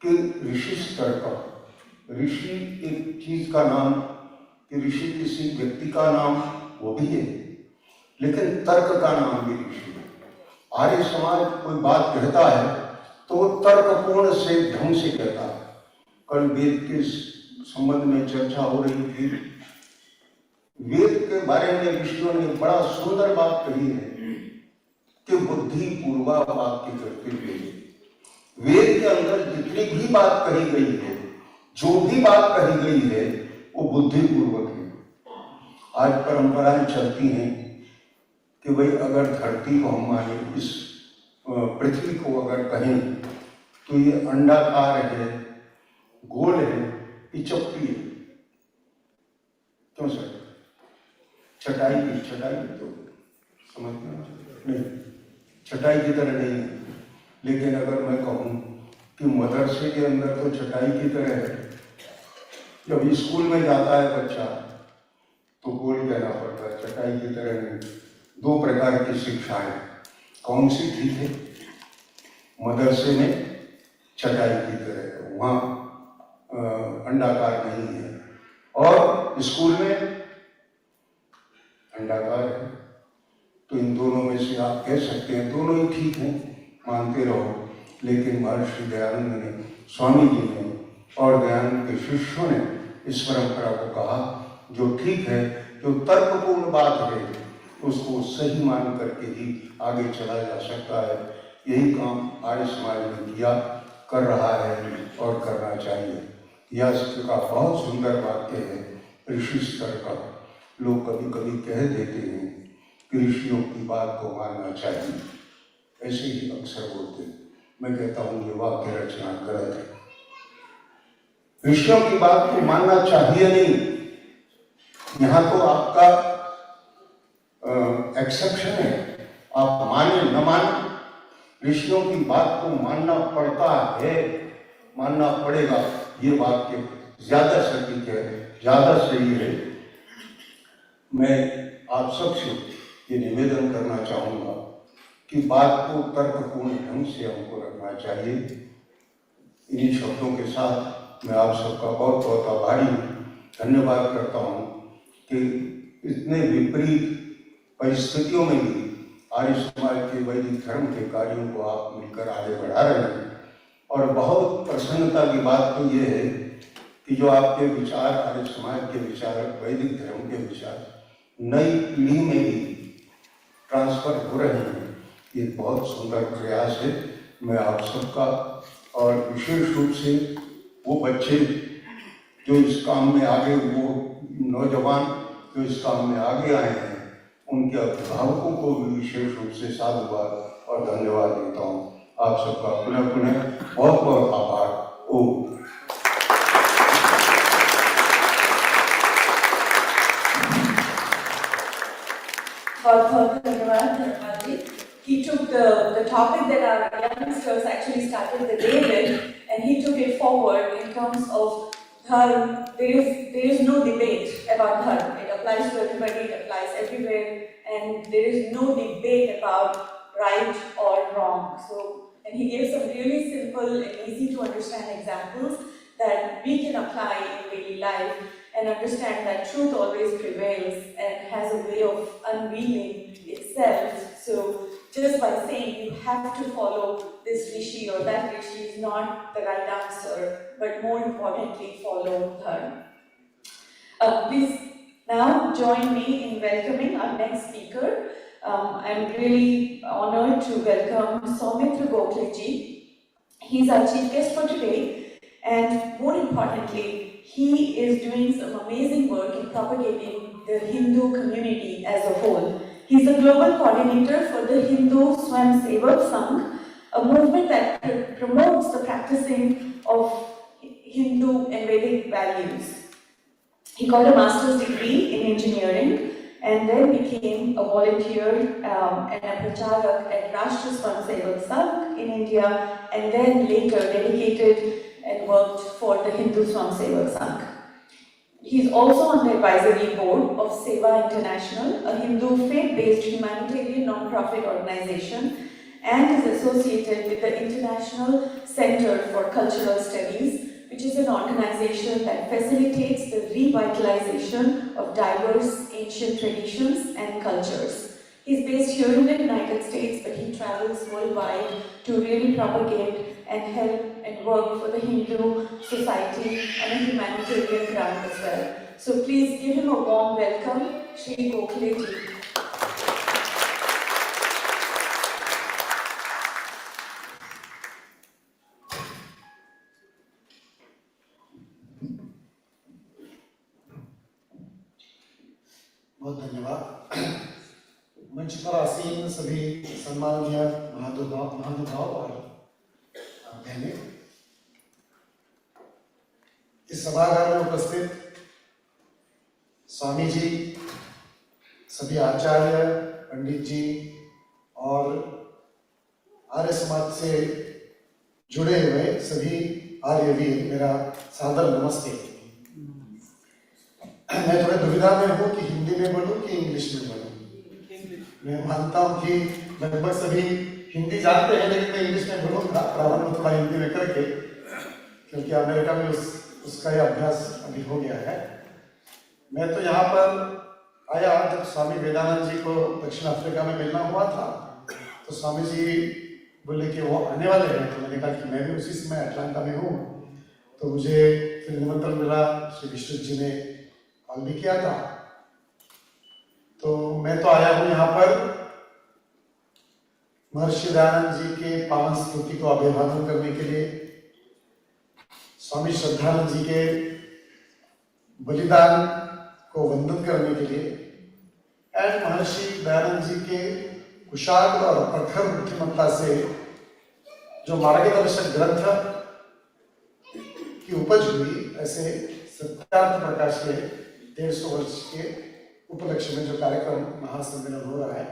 कि ऋषि स्तर का, ऋषि एक चीज का नाम, कि ऋषि किसी व्यक्ति का नाम वो भी है, लेकिन तर्क का नाम भी ऋषि है। आर्य समाज कोई बात कहता है तो वो तर्कपूर्ण से ढंग से कहता है। कल वेद के संबंध में चर्चा हो रही थी, वेद के बारे में ऋषियों ने बड़ा सुंदर बात कही है कि बुद्धि पूर्वक वाक्य करते हुए वेद के अंदर जितनी भी बात कही गई है, जो भी बात कही गई है वो बुद्धिपूर्वक है। आज परंपराएं चलती हैं कि भाई अगर धरती को हम माने, इस पृथ्वी को अगर कहें तो ये अंडाकार है, गोल है, ये चपटी है। क्यों सर? चटाई तो समझ नहीं, चटाई की तरह नहीं है। लेकिन अगर मैं कहूँ कि मदरसे के अंदर तो चटाई की तरह है, जब स्कूल में जाता है बच्चा तो गोल कहना पड़ता है, चटाई की तरह नहीं। दो प्रकार की शिक्षाएं, कौन सी ठीक है? मदरसे में चटाई की तरह, वहाँ अंडाकार नहीं है, और स्कूल में अंडाकार है। तो इन दोनों में से आप कह सकते हैं दोनों ही ठीक हैं, मानते रहो। लेकिन महर्षि दयानंद ने, स्वामी जी ने और दयानंद के शिष्यों ने इस परंपरा को कहा जो ठीक है, जो तर्कपूर्ण बात है उसको सही मान करके ही आगे चला जा सकता है। यही काम आर्य समाज ने किया, कर रहा है और करना चाहिए। यह का बहुत सुंदर वाक्य है ऋषि स्तर का। लोग कभी कभी कह देते हैं कि ऋषियों की बात को मानना चाहिए, ऐसे ही अक्सर बोलते हैं। मैं कहता हूँ ये वाक्य रचना गलत है। ऋषियों की बात को मानना चाहिए नहीं, यहाँ तो आपका एक्सेप्शन है, आप माने न माने ऋषियों की बात को मानना पड़ता है, मानना पड़ेगा। ये वाक्य ज्यादा सटीक है, ज्यादा सही है। मैं आप सबसे ये निवेदन करना चाहूँगा कि बात को तर्कपूर्ण ढंग से हमको रखना चाहिए। इन्हीं शब्दों के साथ मैं आप सबका बहुत बहुत आभारी हूँ, धन्यवाद करता हूँ कि इतने विपरीत परिस्थितियों में भी आर्य समाज के वैदिक धर्म के कार्यों को आप मिलकर आगे बढ़ा रहे हैं। और बहुत प्रसन्नता की बात तो ये है कि जो आपके विचार, आर्य समाज के विचार, वैदिक धर्म के विचार नई पीढ़ी में भी ट्रांसफर हो रहे हैं। ये बहुत सुंदर प्रयास है। मैं आप सबका और विशेष रूप से वो बच्चे जो इस काम में आगे, वो नौजवान जो इस काम में आगे आए हैं, उनके अभिभावकों को भी विशेष रूप से साधुवाद और धन्यवाद देता हूँ। आप सबका पुनः पुनः बहुत बहुत आभार। ओम। बहुत धन्यवाद धन्यवाद जी. He took the topic that our youngsters actually started the day with, and he took it forward in terms of dharma. There is no debate about dharma. It applies to everybody, it applies everywhere, and there is no debate about right or wrong. So, and he gave some really simple and easy to understand examples that we can apply in daily life and understand that truth always prevails and has a way of unveiling itself. So just by saying you have to follow this rishi or that rishi is not the right answer, but more importantly, follow dharma. Please now join me in welcoming our next speaker. I'm really honored to welcome Soumitra Gokhale ji. He's our chief guest for today, and more importantly, he is doing some amazing work in propagating the Hindu community as a whole. He's the global coordinator for the Hindu Swayamsevak Sangh, a movement that promotes the practicing of Hindu and Vedic values. He got a master's degree in engineering and then became a volunteer and a pracharak at Rashtra Swayamsevak Sangh in India, and then later dedicated and worked for the Hindu Swayamsevak Sangh. He is also on the advisory board of Sabha International, a Hindu faith-based humanitarian non-profit organization, and is associated with the International Center for Cultural Studies, which is an organization that facilitates the revitalization of diverse ancient traditions and cultures. He's based here in the United States, but he travels worldwide to really propagate and help and work for the Hindu society on a humanitarian ground as well. So please give him a warm welcome, Shri Gokhale ji. बहुत धन्यवाद। मंच पर आसीन सभी सम्माननीय महानुभाव और बहनें, इस सभागार में उपस्थित स्वामी जी, सभी आचार्य, पंडित जी और आर्य समाज से जुड़े हुए सभी आर्यवीर, मेरा सादर नमस्ते। मैं थोड़े दुविधा में हूँ कि हिंदी में बोलूँ कि इंग्लिश में बोलूँ। मैं मानता हूँ कि लगभग सभी हिंदी जानते हैं, लेकिन मैं इंग्लिश में बोलूँगा, प्रारंभ थोड़ा हिंदी में करके, क्योंकि अमेरिका में उसका यह अभ्यास अभी हो गया है। मैं तो यहाँ पर आया जब स्वामी वेदानंद जी को दक्षिण अफ्रीका में मिलना हुआ था, तो स्वामी जी बोले कि वो आने वाले हैं, तो मैंने कहा कि मैं भी उसी समय अटलांटा में हूँ, तो मुझे फिर निमंत्रण मिला, श्री विश्वजीत जी ने कॉल भी किया था। तो मैं तो आया हूँ यहाँ पर महर्षि दयानंद जी के पावन स्मृति को अभिवादन करने के लिए, स्वामी श्रद्धानंद जी के बलिदान को वंदन करने के लिए, एंड महर्षि दयानंद जी के कुशाग्र और प्रखर बुद्धिमत्ता से जो मार्गदर्शक ग्रंथ की उपज हुई, ऐसे सत्यार्थ प्रकाश के 150 वर्ष के उपलक्ष्य में जो कार्यक्रम महासम्मेलन हो रहा है,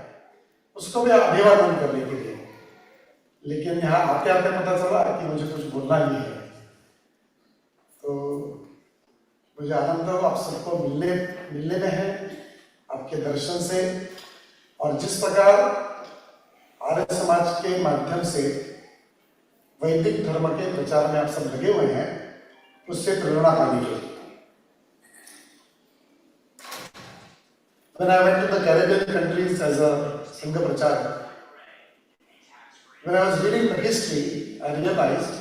उसको भी अभिवादन करने के लिए। लेकिन यहाँ आते आते पता चला कि मुझे कुछ बोलना ही है, तो मुझे आनंद हो आप सबको मिलने में है, आपके दर्शन से, और जिस प्रकार आर्य समाज के माध्यम से वैदिक धर्म के प्रचार में आप सब लगे हुए हैं, उससे प्रेरणा पाने के लिए। When I went to the Caribbean countries as a Sangha Prachara, when I was reading the history, I realized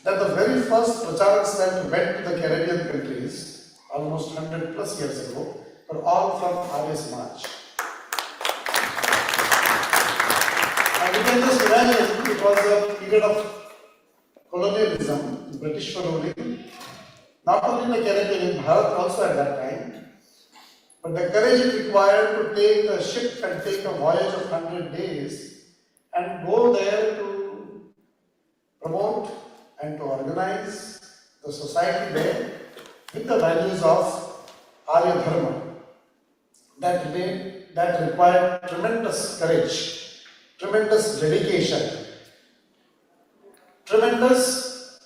that the very first pracharaks that went to the Caribbean countries, almost 100 plus years ago, were all from Arya Samaj. And you can just imagine, it was a period of colonialism, British were ruling, not only in the Caribbean, in Bharat also at that time. But the courage it required to take a ship and take a voyage of 100 days and go there to promote and to organize the society there with the values of Arya Dharma. That required tremendous courage, tremendous dedication, tremendous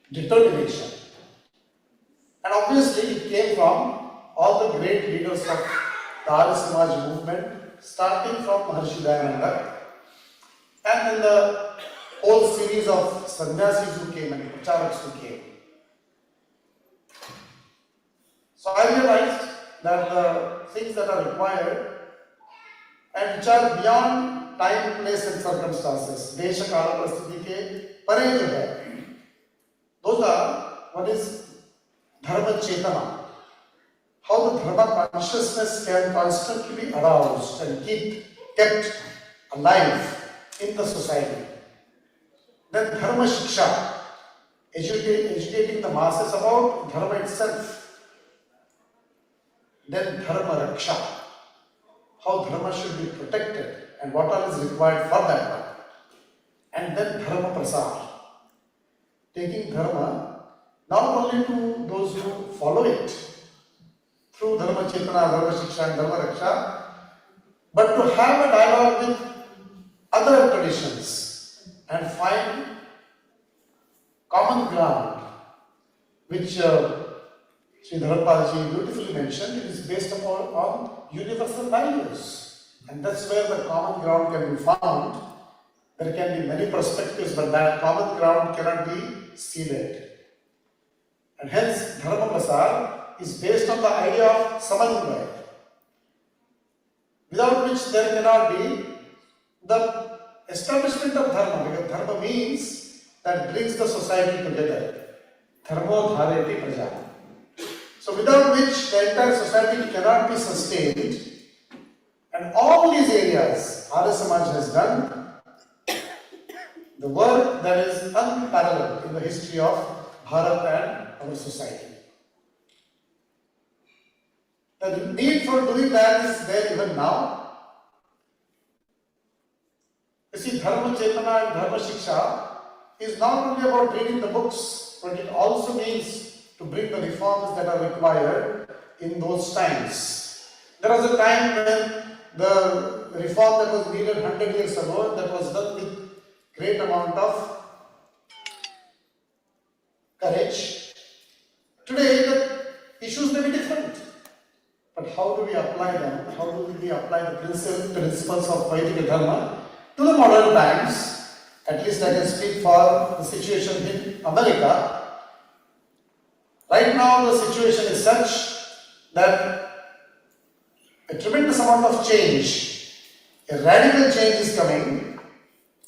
determination. And obviously it came from all the great leaders of the Arya Samaj movement, starting from Maharishi Dayananda, and then the whole series of sannyasis who came and pracharaks who came. So I realized that the things that are required and which are beyond time, place and circumstances, desha kala parasthiti ke pare jo hai, those are, one is dharma chetana. How the dharma consciousness can constantly be aroused and kept alive in the society. Then dharma shiksha, educating the masses about dharma itself. Then dharma raksha, how dharma should be protected and what all is required for that one. And then dharma prasar, taking dharma not only to those who follow it, through Dharma Chetana, Dharma Shiksha and Dharma Raksha, but to have a dialogue with other traditions and find common ground, which Sri Dharapalji beautifully mentioned. It is based on universal values, and that's where the common ground can be found. There can be many perspectives, but that common ground cannot be seeded. And hence Dharma Prasar is based on the idea of samanvaya, without which there cannot be the establishment of dharma, because dharma means that brings the society together. Dharmo dhareti praja. So without which the entire society cannot be sustained, and all these areas Arya Samaj has done the work that is unparalleled in the history of Bharat and our society. The need for doing that is there even now. You see, Dharma Chetana and Dharma Shiksha is not only about reading the books, but it also means to bring the reforms that are required in those times. There was a time when the reform that was needed 100 years ago, that was done with great amount of courage. Today, the issues may be different. But how do we apply them? How do we apply the principles of Vedic Dharma to the modern times? At least I can speak for the situation in America. Right now the situation is such that a tremendous amount of change, a radical change is coming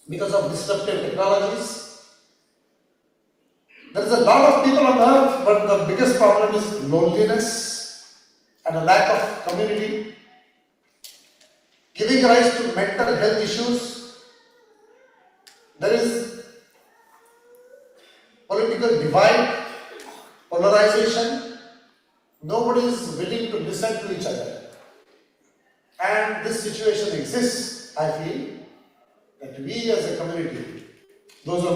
because of disruptive technologies. There is a lot of people on earth, but the biggest problem is loneliness and a lack of community, giving rise to mental health issues. There is political divide, polarization. Nobody is willing to listen to each other. And this situation exists, I feel, that we as a community, those of